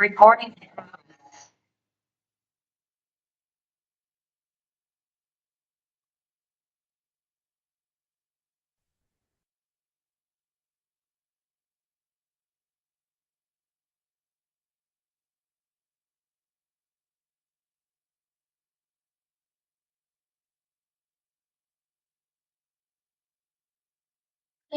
Recording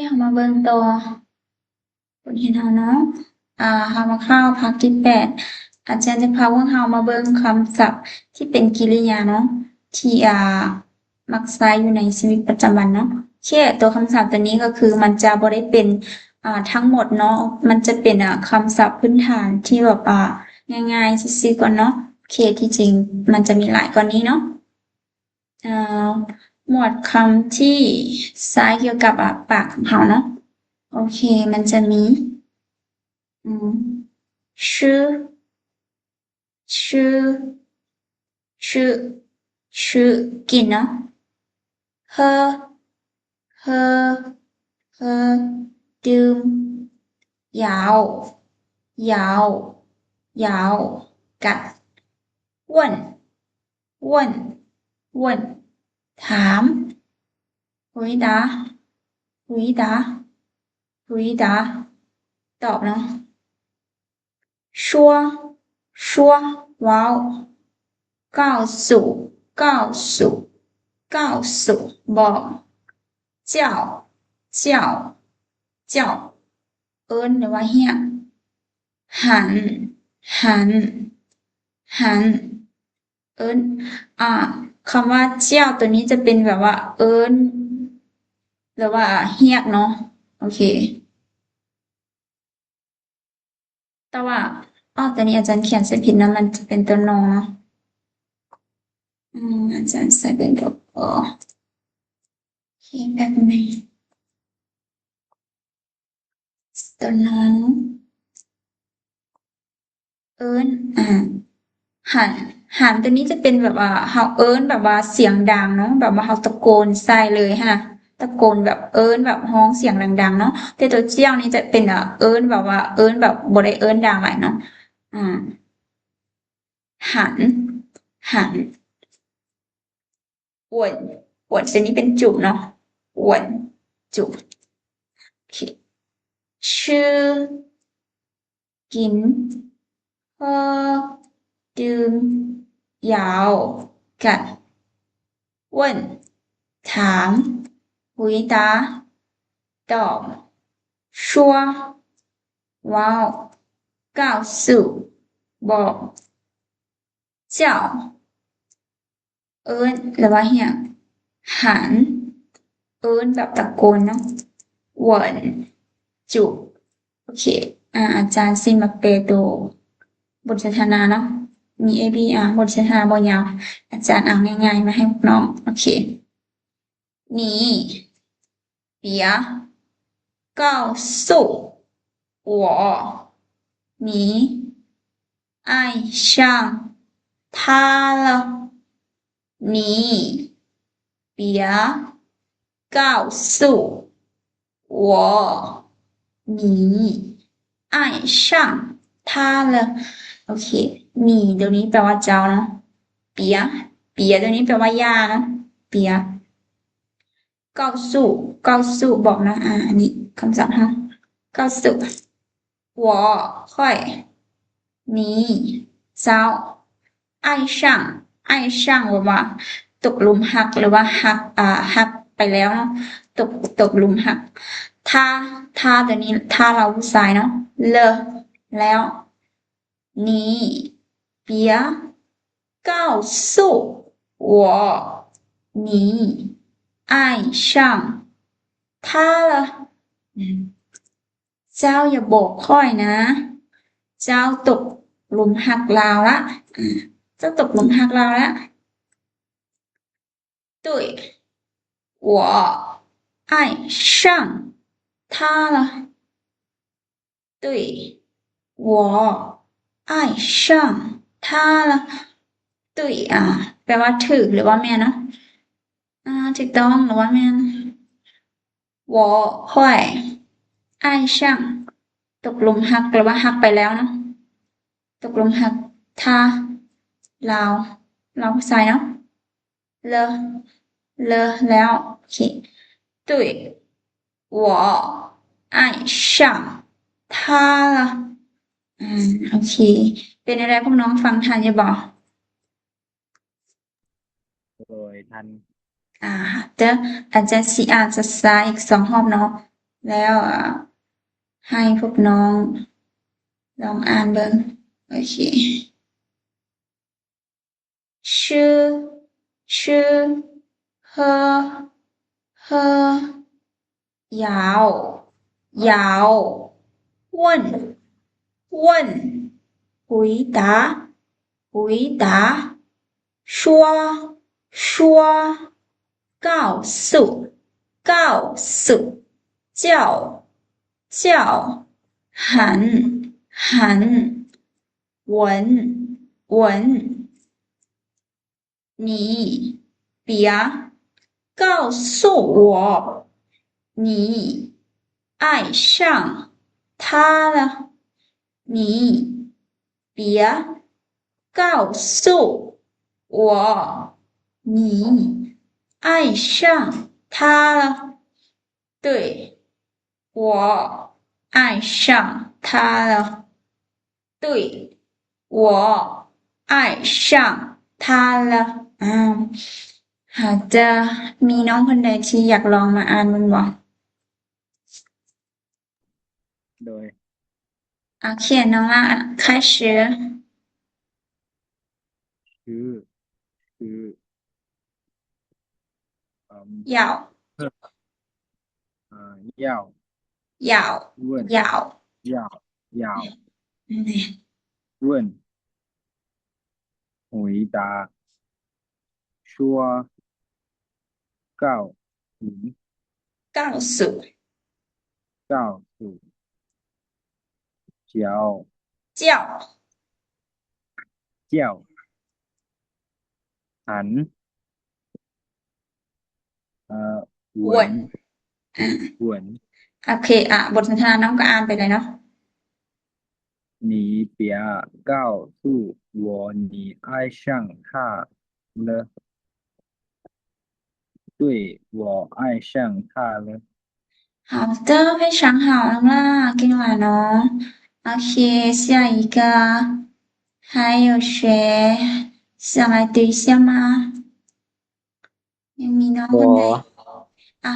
ให้เรามาเบิ่งต่อบทเรียนเราเนาะเรามาเข้าภาคที่8อาจารย์จะพาพวกเรามาเบิ่งคำศัพท์ที่เป็นกริยาเนาะที่มักใช้อยู่ในชีวิตประจำวันเนาะแค่ตัวคำศัพท์ตัวนี้ก็คือมันจะบ่ได้เป็นทั้งหมดเนาะมันจะเป็นคำศัพท์พื้นฐานที่แบบง่ายๆซื่อๆก่อนเนาะโอเคที่จริงมันจะมีหลายกว่านี้เนาะอ่าหมวดคำที่ใช้เกี่ยวกับปากของเราเนาะโอเคมันจะมีชื่อชื่อชื่อชื่อกินเนาะเฮอเฮอเฮอดื่มยาวยาวยาวกัดอ้วนอ้วนอ้วนถาม回答回答回答ตอบเนาะ说说ว้าว告诉告诉告诉บอก叫叫叫เอิ้นหรือว่าเรียกหันหันหันเอิ้นคำว่าเจ้าตัวนี้จะเป็นแบบว่าเอิ้นหรือว่าเรียกเนาะโอเคแต่ว่าตัวนี้อาจารย์เขียนใส่ผิดนะมันจะเป็นตัวนอเนาะอาจารย์ใส่เป็นตัวอโอเคแบบนี้ตัวนอนเอิ้นหันหันตัวนี้จะเป็นแบบว่าเฮาเอิ้นแบบว่าเสียงดังเนาะแบบว่าเฮาตะโกนใส่เลยหั้นน่ะตะโกนแบบเอิ้นแบบร้องเสียงดังๆเนาะแต่ตัวเจี้ยวนี่จะเป็นเอิ้นแบบว่าเอิ้นแบบบ่ได้เอิ้นดังหลายเนาะอืมหันหันอ้วนอ้วนตัวนี้เป็นจุเนาะอ้วนจุโอเคชื่อกินเฮอดื่มยาวกัด问ถาม回答ตอบ说ว้าว告诉บอกเจ้าเอิ้นหรือว่าเรียกหันเอิ้นแบบตะโกนเนาะเหวินจุโอเคอาจารย์สิมาแปลตัวบทสนทนาเนาะมี A B บทสนทนาบ่ยาวอาจารย์เอาง่ายๆมาให้น้องโอเค你别告诉我你爱上他了。你别告诉我你爱上他了โอเค你เดี๋ยวนี้แปลว่าเจ้าเนาะเปียเปียเดี๋ยวนี้แปลว่าย่าเนาะเปีย告诉告诉บอกนะอันนี้คำศัพท์ฮะ告诉我会你เจ้า爱上爱上แบบว่าตกหลุมรักหรือว่ารักรักไปแล้วเนาะตกหลุมรักถ้าตัวนี้ถ้าเราผู้ชายเนาะเลอแล้ว你别告诉我你爱上他了เจ้าอย่าบอกค่อยนะเจ้าตกหลุมรักเราละเจ้าตกหลุมรักเราละ对我爱上他了对我爱上他了对แปลว่าถูกหรือว่าแม่นเนาะถูกต้องหรือว่าแม่น我会爱上ตกหลุมรักหรือว่ารักไปแล้วเนาะ ตกลงหักถ้าลาวภาษาเนาะเลแล้วโอเค对我爱上他了โอเคเป็นอะไรพวกน้องฟังทันอยู่บ่โดยทันเดี๋ยวอาจารย์สิอ่านช้าๆอีก2รอบเนาะแล้วให้พวกน้องลองอ่านเบิ่งโอเคชื่อ呵摇问回答说告诉叫喊问你别告诉我你爱上他了你别告诉我你爱上他了对我爱上他了对我爱上他了好的มีน้องคนใดที่อยากลองมาอ่านมันบ่โดยโอเคน้องล่ะ开始ชื่อ要问回答说告诉叫喊问โอเคบทสนทนาน้องก็อ่านไปเลยเนาะ你别告诉我你爱上他了对我爱上他了好的非常好น้องล่ะเก่งหลายเนาะโอเค下一个还有谁想来读一下吗ยังมีน้องคนไหน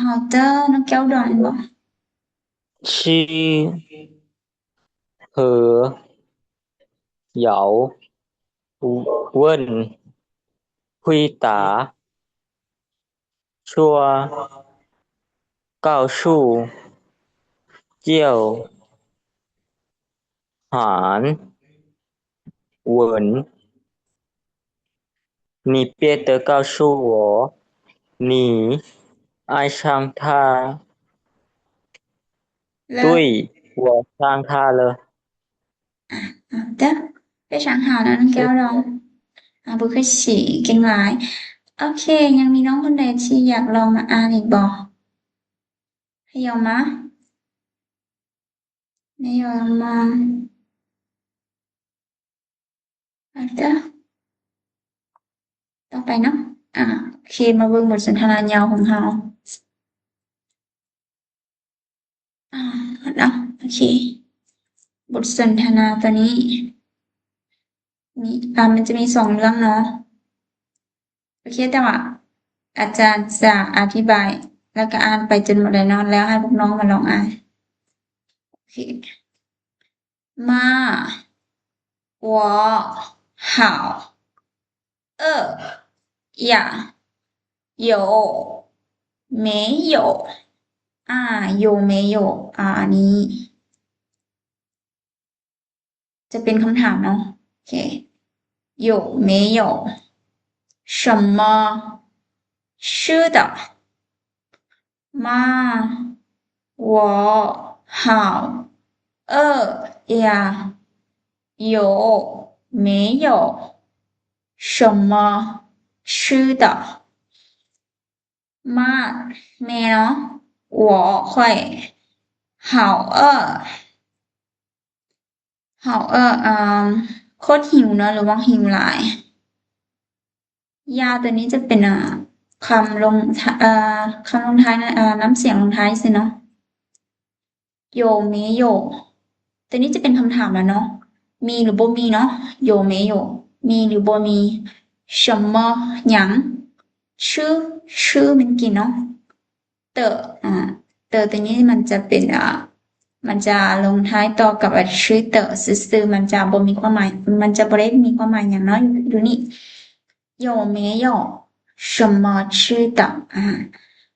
好的น้องแก้วดอนบ่ชื่อเหยาเวิ้นคุยตาชั่ว告诉叫หานเหวิน你别得告诉我你爱上他对我上他了好的非常好นะน้องแก้วดอนบ่เคยสิเก่งหลายโอเคยังมีน้องคนใดที่อยากลองมาอ่านอีกบ่还有吗没有了吗好的ต่อไปเนาะโอเคมาเบิ่งบทสนทนายาวของเราเนาะโอเคบทสนทนาตัวนี้มีมันจะมี2เรื่องเนาะโอเคแต่ว่าอาจารย์จะอธิบายแล้วก็อ่านไปจนหมดเลยเนาะแล้วให้พวกน้องมาลองอ่านโอเคมา我好呀有没有有没有อันนี้จะเป็นคำถามเนาะโอเค有没有什么吃的妈我好饿呀有没有什么吃的妈แม่เนาะ我会好饿โคตรหิวเนาะหรือว่าหิวหลาย ยาตัวนี้จะเป็นคำลงคำลงท้ายน้ำเสียงลงท้ายสิเนาะโยเมโยตัวนี้จะเป็นคำถามแล้วเนาะมีหรือบ่มีเนาะโยเมโยมีหรือบ่มี什么หยังชื่อมันกินเนาะเตอตัวนี้มันจะเป็นมันจะลงท้ายต่อกับชื่อเตอซื่อๆมันจะบ่มีความหมายมันจะบ่ได้มีความหมายหยังเนาะอยู่นี่有没有什么吃的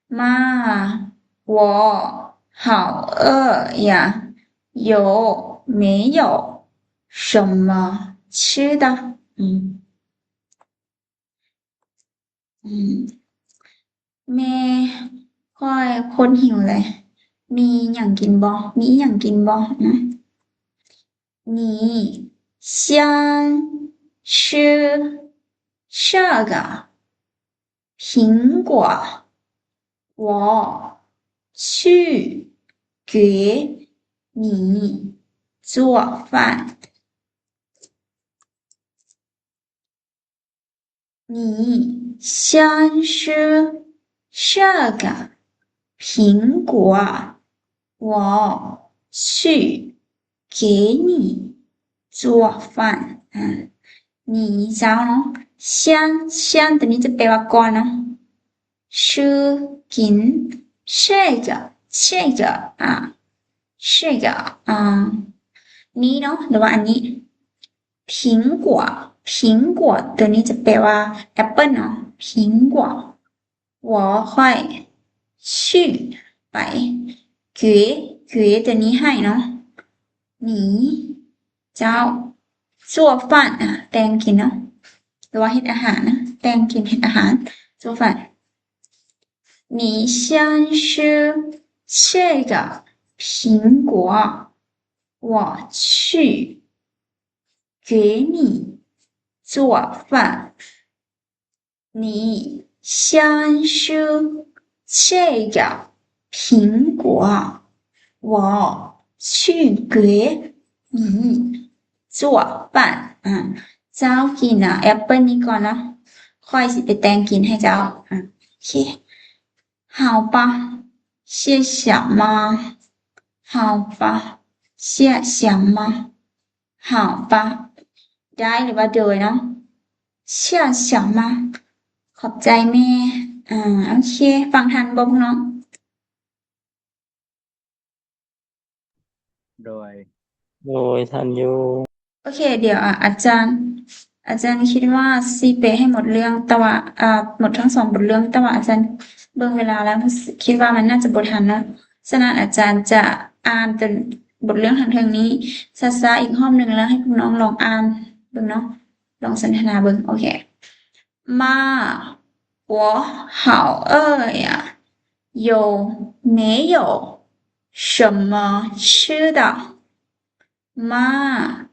妈我好饿呀有没有什么吃的แม่ค่อยคนหิวเลยมีหยังกินบ่มีหยังกินบ่你想吃这个苹果我去给你做饭你想吃这个苹果我去给你做饭你想เนาะ想ตัวนี้จะแปลว่าก่อนเนาะชื่อกิน这个นี้เนาะหรือว่าอันนี้苹果ตัวนี้จะแปลว่าแอปเปิ้ลเนาะ苹果我会去ไป给ตัวนี้ให้เนาะ你เจ้า做饭แต่งกินเนาะหรือว่าเฮ็ดอาหารนะแต่งกินเฮ็ดอาหาร做饭你想吃这个苹果我去给你做饭你想吃这个苹果我去给你做饭เจ้ากินแอปเปิ้ลนี้ก่อนเนาะค่อยสิไปแต่งกินให้เจ้าโอเค好吧谢谢吗好吧谢谢吗好吧ได้หรือว่าโดยเนาะ谢谢吗ขอบใจแม่โอเคฟังทันบ่พวกน้อง โดย โดยทันอยู่ โอเคเดี๋ยวอาจารย์คิดว่าสิไปให้หมดเรื่องแต่ว่าหมดทั้ง2บทเรื่องแต่ว่าอาจารย์เบิ่งเวลาแล้วคิดว่ามันน่าจะบ่ทันเนาะฉะนั้นอาจารย์จะอ่านแต่บทเรื่องทางเทิงนี้ช้าๆอีกรอบนึงแล้วให้พวกน้องลองอ่านเบิ่งเนาะลองสนทนาเบิ่งโอเคมา我好饿呀有没有什么吃的妈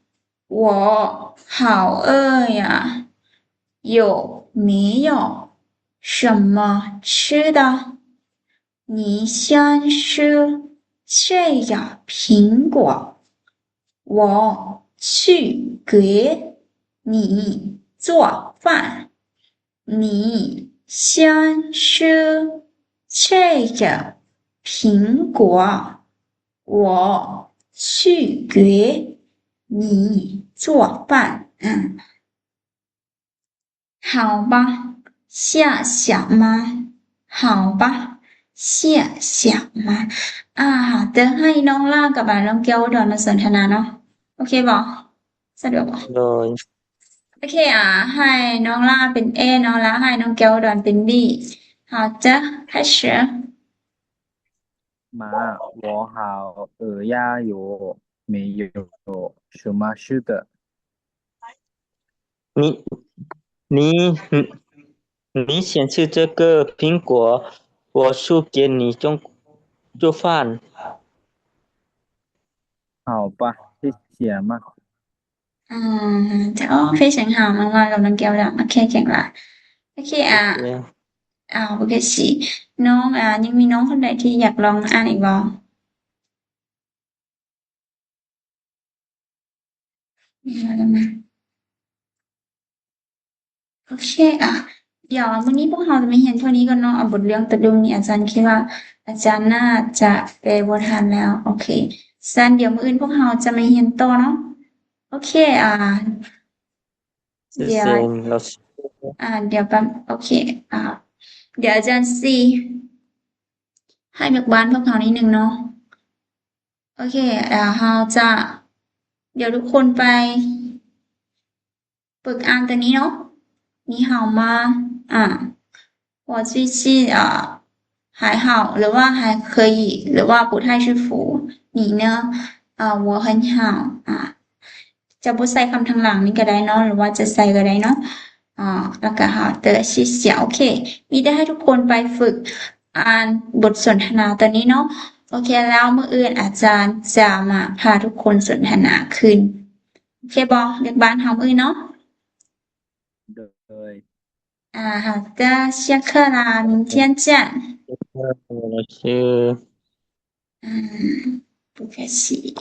我好饿呀有没有什么吃的你想吃这个苹果我去给你做饭你想吃这个苹果我去给你做饭好吧谢谢吗好吧谢谢吗好的ให้น้องล่ากับน้องแก้วดอนมาสนทนาเนาะโอเคบ่สะดวกบ่ โดย โอเคให้น้องล่าเป็น A น้องล่าให้น้องแก้วดอนเป็น B 好的开始妈我好饿呀有没有什么吃的你想吃这个苹果我去给你做饭好吧谢谢吗จะ非常好มากๆกับน้องแก้วดอนโอเคเก่งละโอเคโอเคสิน้องยังมีน้องคนใดที่อยากลองอ่านอีกบ่มีอะไรมั้ย โอเคอ่ะเดี๋ยววันนี้พวกเราจะมาเรียนเท่านี้ก่อนเนาะบทเรื่องตะลุงนี่อาจารย์คิดว่าอาจารย์น่าจะแปลบ่ทันแล้วโอเคซันเดี๋ยวมื้ออื่นพวกเราจะมาเรียนต่อเนาะโอเค谢เดี๋ยว谢老师。เดี๋ยวแป๊บโอเคอ่าเดี๋ยวอาจารย์ซีให้แมกบ้านพวกเรานิดนึงเนาะโอเคเราจะเดี๋ยวทุกคนไปฝึกอ่านตัวนี้เนาะ你好吗我最近还好หรือว่า还可以หรือว่า不太舒服你呢我很好จะบ่ใส่คำทางหลังนี่ก็ได้เนาะหรือว่าจะใส่ก็ได้เนาะแล้วก็好的谢谢โอเคมีได้ให้ทุกคนไปฝึกอ่านบทสนทนาตัวนี้เนาะโอเคแล้วมื้ออื่นอาจารย์จะมาพาทุกคนสนทนาขึ้นโอเคบ่เรียกบ้านเฮามื้ออื่นเนาะ对。好的，下课啦，明天见。老师。不客气。